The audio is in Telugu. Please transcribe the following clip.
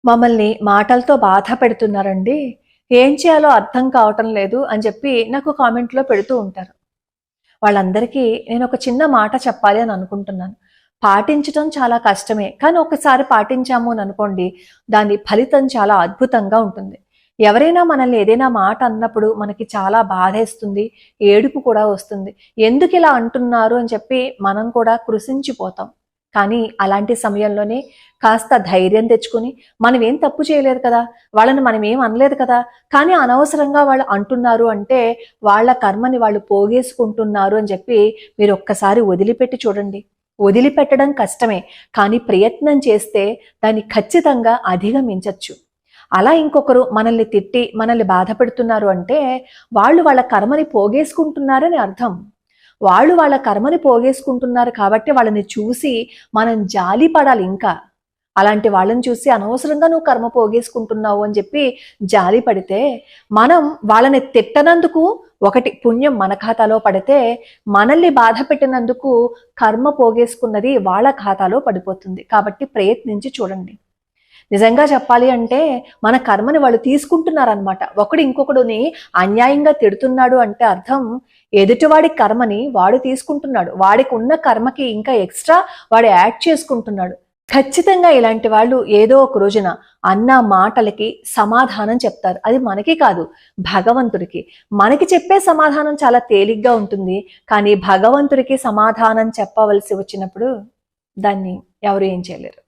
మమ్మల్ని మాటలతో బాధ పెడుతున్నారండి, ఏం చేయాలో అర్థం కావటం లేదు అని చెప్పి నాకు కామెంట్లో పెడుతూ ఉంటారు. వాళ్ళందరికీ నేను ఒక చిన్న మాట చెప్పాలి అని అనుకుంటున్నాను. పాటించటం చాలా కష్టమే, కానీ ఒకసారి పాటించాము అని అనుకోండి, దాని ఫలితం చాలా అద్భుతంగా ఉంటుంది. ఎవరైనా మనల్ని ఏదైనా మాట అన్నప్పుడు మనకి చాలా బాధేస్తుంది, ఏడుపు కూడా వస్తుంది. ఎందుకు ఇలా అంటున్నారు అని చెప్పి మనం కూడా కృశించిపోతాం. కానీ అలాంటి సమయంలోనే కాస్త ధైర్యం తెచ్చుకొని, మనం ఏం తప్పు చేయలేదు కదా, వాళ్ళని మనం ఏం అనలేదు కదా, కానీ అనవసరంగా వాళ్ళు అంటున్నారు అంటే వాళ్ళ కర్మని వాళ్ళు పోగేసుకుంటున్నారు అని చెప్పి మీరు ఒక్కసారి వదిలిపెట్టి చూడండి. వదిలిపెట్టడం కష్టమే, కానీ ప్రయత్నం చేస్తే దాన్ని ఖచ్చితంగా అధిగమించవచ్చు. అలా ఇంకొకరు మనల్ని తిట్టి మనల్ని బాధ పెడుతున్నారు అంటే వాళ్ళు వాళ్ళ కర్మని పోగేసుకుంటున్నారని అర్థం. వాళ్ళు వాళ్ళ కర్మని పోగేసుకుంటున్నారు కాబట్టి వాళ్ళని చూసి మనం జాలి పడాలి. ఇంకా అలాంటి వాళ్ళని చూసి అనవసరంగా నువ్వు కర్మ పోగేసుకుంటున్నావు అని చెప్పి జాలి పడితే, మనం వాళ్ళని తిట్టనందుకు ఒకటి పుణ్యం మన ఖాతాలో పడితే, మనల్ని బాధ పెట్టినందుకు కర్మ పోగేసుకున్నది వాళ్ళ ఖాతాలో పడిపోతుంది. కాబట్టి ప్రయత్నించి చూడండి. నిజంగా చెప్పాలి అంటే మన కర్మని వాళ్ళు తీసుకుంటున్నారనమాట. ఒకడు ఇంకొకడుని అన్యాయంగా తిడుతున్నాడు అంటే అర్థం ఎదుటివాడి కర్మని వాడు తీసుకుంటున్నాడు. వాడికి ఉన్న కర్మకి ఇంకా ఎక్స్ట్రా వాడు యాడ్ చేసుకుంటున్నాడు. ఖచ్చితంగా ఇలాంటి వాళ్ళు ఏదో ఒక రోజున అన్న మాటలకి సమాధానం చెప్తారు. అది మనకి కాదు, భగవంతుడికి. మనకి చెప్పే సమాధానం చాలా తేలిగ్గా ఉంటుంది, కానీ భగవంతుడికి సమాధానం చెప్పవలసి వచ్చినప్పుడు దాన్ని ఎవరు ఏం చేయలేరు.